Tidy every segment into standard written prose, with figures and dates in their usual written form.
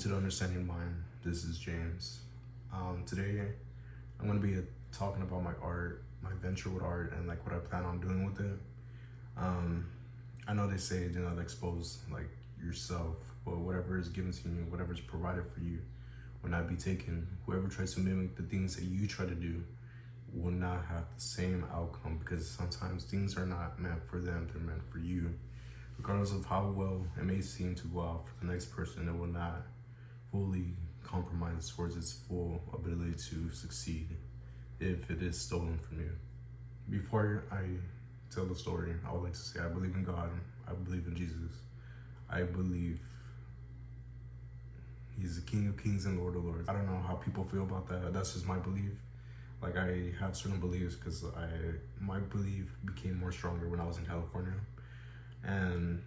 to the Understanding Mind. This is James. Today, I'm going to be talking about my art, my venture with art, and like what I plan on doing with it. I know they say do not expose like yourself, but whatever is given to you, whatever is provided for you, will not be taken. Whoever tries to mimic the things that you try to do will not have the same outcome, because sometimes things are not meant for them, they're meant for you. Regardless of how well it may seem to go out for the next person, it will not fully compromise towards its full ability to succeed if it is stolen from you. Before I tell the story, I would like to say I believe in God, I believe in Jesus, I believe He's the King of Kings and Lord of Lords. I don't know how people feel about that. That's just my belief. Like, I have certain beliefs because my belief became more stronger when I was in California. And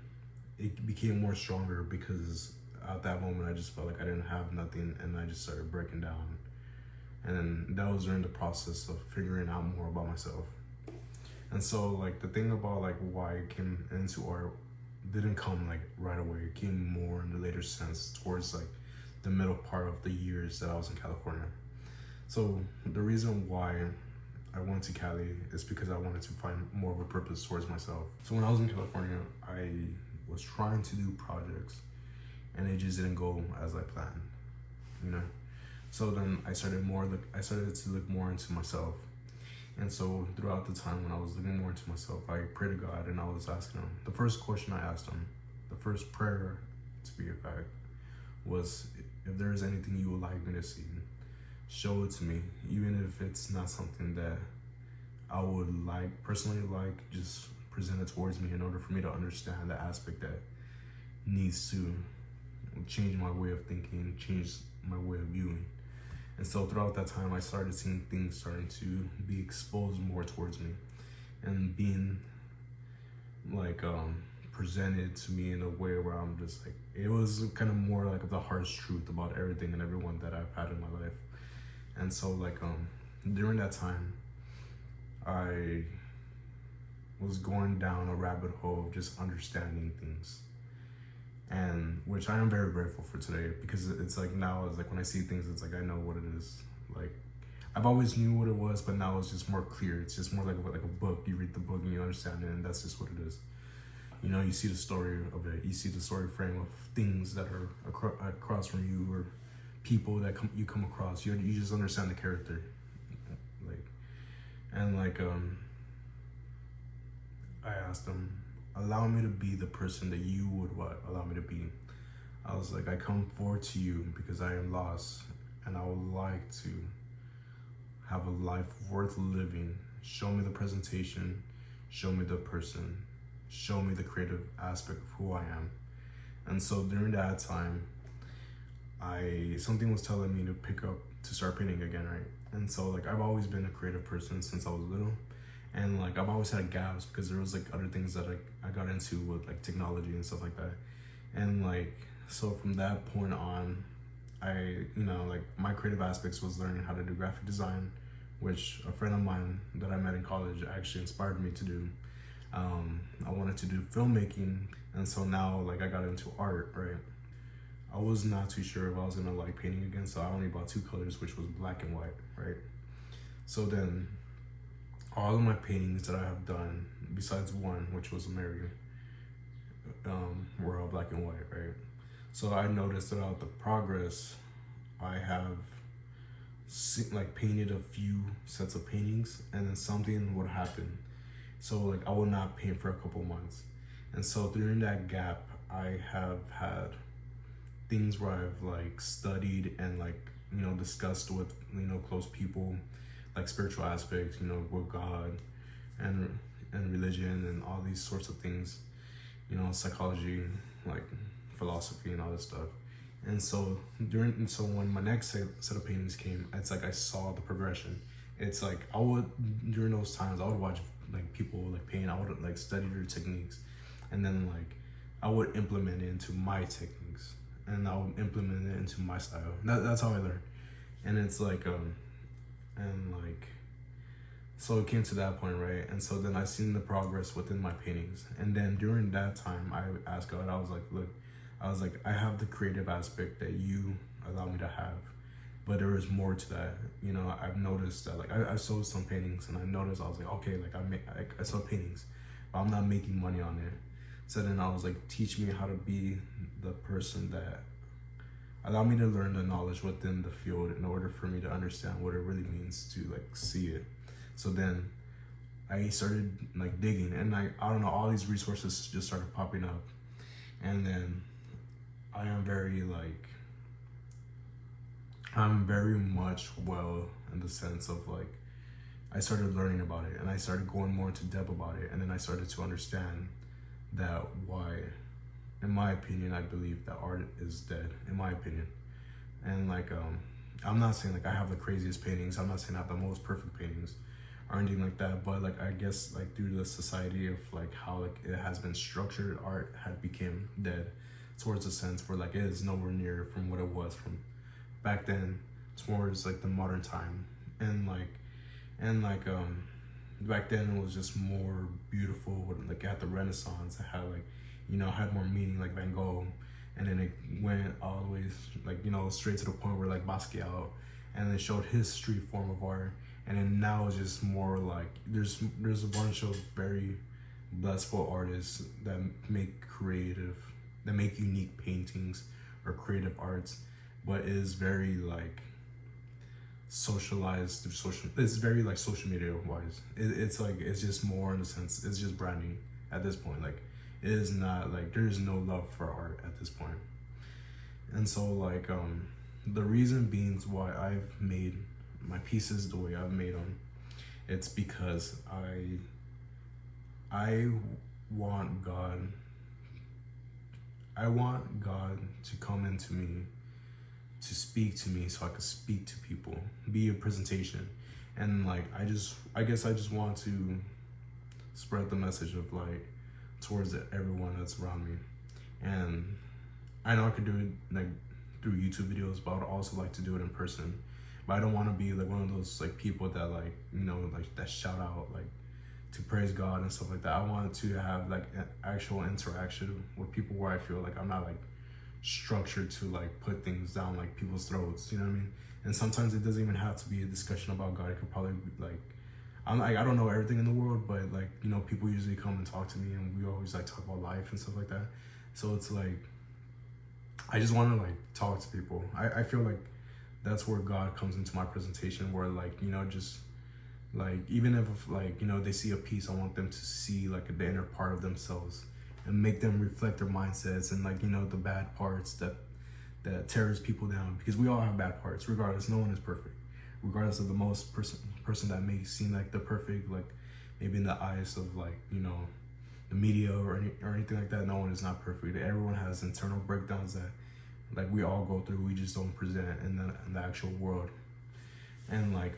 it became more stronger because at that moment I just felt like I didn't have nothing, and I just started breaking down. And that was during the process of figuring out more about myself. And so like the thing about like why I came into art didn't come like right away. It came more in the later sense, towards like the middle part of the years that I was in California. So the reason why I went to Cali is because I wanted to find more of a purpose towards myself. So when I was in California, I was trying to do projects and it just didn't go as I planned, you know? So then I started to look more into myself. And so throughout the time when I was looking more into myself, I prayed to God and I was asking Him. The first question I asked Him, the first prayer to be a fact, was, if there is anything you would like me to see, show it to me, even if it's not something that I would personally like, just present it towards me in order for me to understand the aspect that needs to change my way of thinking, change my way of viewing. And so throughout that time, I started seeing things starting to be exposed more towards me and being like presented to me in a way where I'm just like, it was kind of more like the harsh truth about everything and everyone that I've had in my life. And so like during that time, I was going down a rabbit hole of just understanding things, and which I am very grateful for today, because it's like now it's like when I see things, it's like I know what it is. Like I've always knew what it was, but now it's just more clear. It's just more like a book. You read the book and you understand it, and that's just what it is. You know, you see the story of it. You see the story frame of things that are across from you, or people that you come across. You just understand the character, I asked Him, allow me to be the person that you would allow me to be. I was like, I come forward to you because I am lost, and I would like to have a life worth living. Show me the presentation, show me the person, show me the creative aspect of who I am. And so during that time, something was telling me to start painting again, right? And so like I've always been a creative person since I was little, and like I've always had gaps because there was like other things that I got into with like technology and stuff like that. And like so from that point on, like my creative aspects was learning how to do graphic design, which a friend of mine that I met in college actually inspired me to do. I wanted to do filmmaking, and so now like I got into art, right? I was not too sure if I was gonna like painting again, so I only bought two colors, which was black and white, right? So then all of my paintings that I have done, besides one, which was a Mary, were all black and white, right? So I noticed throughout the progress, I have painted a few sets of paintings, and then something would happen. So like I would not paint for a couple months. And so during that gap, I have had things where I've like studied and like, discussed with, close people, like spiritual aspects, with God and religion and all these sorts of things, psychology, like philosophy and all this stuff. And so when my next set of paintings came, it's like I saw the progression. It's like during those times, I would watch like people like paint, I would like study their techniques, and then like I would implement it into my techniques, and I would implement it into my style. That's how I learned. And it's like so it came to that point, right? And so then I seen the progress within my paintings. And then during that time, I asked God, I was like, look, I was like, I have the creative aspect that you allow me to have, but there is more to that. You know, I've noticed that, like, I sold some paintings, and I noticed, I was like, okay, like, I sell paintings, but I'm not making money on it. So then I was like, teach me how to be the person that allow me to learn the knowledge within the field in order for me to understand what it really means to like see it. So then I started like digging, and I don't know, all these resources just started popping up. And then I am I'm very much well in the sense of like, I started learning about it, and I started going more into depth about it, and then I started to understand that why, in my opinion, I believe that art is dead, in my opinion. And like, I'm not saying like I have the craziest paintings, I'm not saying I have the most perfect paintings or anything like that, but like, I guess like due to the society of like how like it has been structured, art had become dead towards a sense where like it is nowhere near from what it was from back then towards like the modern time. And back then it was just more beautiful, like at the Renaissance it had like, you know, had more meaning, like Van Gogh. And then it went all the way like, you know, straight to the point where like Basquiat, and they showed his street form of art. And then now it's just more like there's a bunch of very blissful artists that make unique paintings or creative arts, but it is very like socialized through social. It's very like social media wise. It's like, it's just more in the sense, it's just branding at this point. Like, it is not like, there's no love for art at this point. And so like, the reason being why I've made my pieces the way I've made them, it's because I want God to come into me, to speak to me, so I can speak to people, be a presentation. And like, I guess I just want to spread the message of like towards everyone that's around me. And I know I could do it like through YouTube videos, but I would also like to do it in person. But I don't want to be like one of those like people that like, you know, like that shout out like to praise God and stuff like that. I wanted to have like an actual interaction with people where I feel like I'm not like structured to like put things down like people's throats, you know what I mean? And sometimes it doesn't even have to be a discussion about God. It could probably be like, I don't know everything in the world, but like, you know, people usually come and talk to me, and we always like talk about life and stuff like that. So it's like, I just want to like talk to people. I feel like that's where God comes into my presentation, where like, you know, just like, even if like, you know, they see a piece, I want them to see like the inner part of themselves and make them reflect their mindsets and like, you know, the bad parts that tears people down, because we all have bad parts regardless. No one is perfect, regardless of the most person that may seem like the perfect, like maybe in the eyes of like, you know, the media or anything like that. No one is not perfect. Everyone has internal breakdowns that like we all go through. We just don't present in the actual world. And like,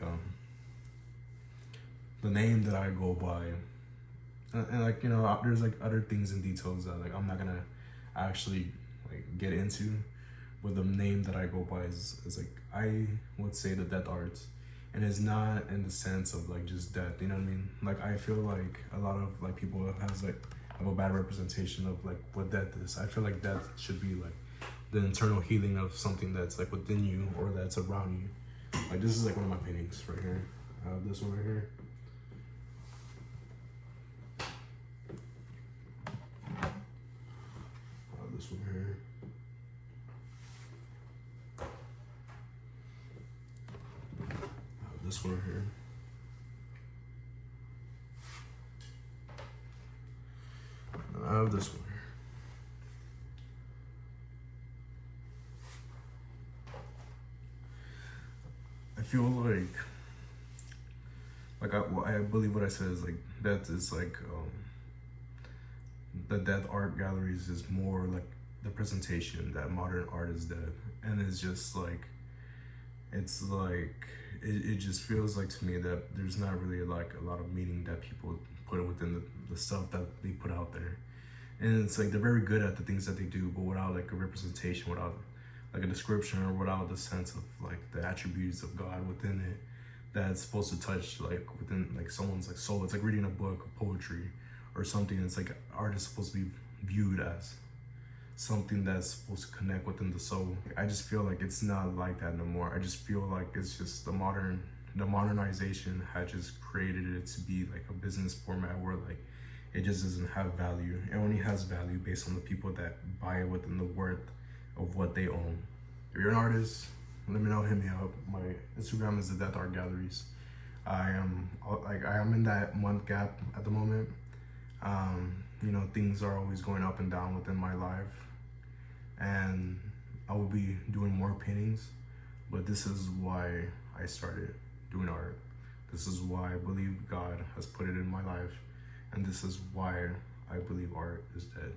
the name that I go by, and like, you know, there's like other things and details that like I'm not gonna actually like get into, but the name that I go by is like, I would say the death arts. And it's not in the sense of like just death, you know what I mean? Like, I feel like a lot of like people have a bad representation of like what death is. I feel like death should be like the internal healing of something that's like within you or that's around you. Like, this is like one of my paintings right here. I have this one right here. This one here. This one here. I have this one here. I feel like I believe what I said is like, that is like, the dead art galleries is more like the presentation that modern art is dead. And it's just like, it's like, it just feels like to me that there's not really like a lot of meaning that people put within the stuff that they put out there. And it's like, they're very good at the things that they do, but without like a representation, without like a description, or without the sense of like the attributes of God within it that's supposed to touch like within like someone's like soul. It's like reading a book of poetry or something. It's like art is supposed to be viewed as. something that's supposed to connect within the soul. I just feel like it's not like that no more. I just feel like it's just the modernization had just created it to be like a business format where like it just doesn't have value. It only has value based on the people that buy it within the worth of what they own. If you're an artist, let me know, hit me up. My Instagram is the Death Art Galleries. I am in that month gap at the moment. You know, things are always going up and down within my life, and I will be doing more paintings, but this is why I started doing art. This is why I believe God has put it in my life, and this is why I believe art is dead.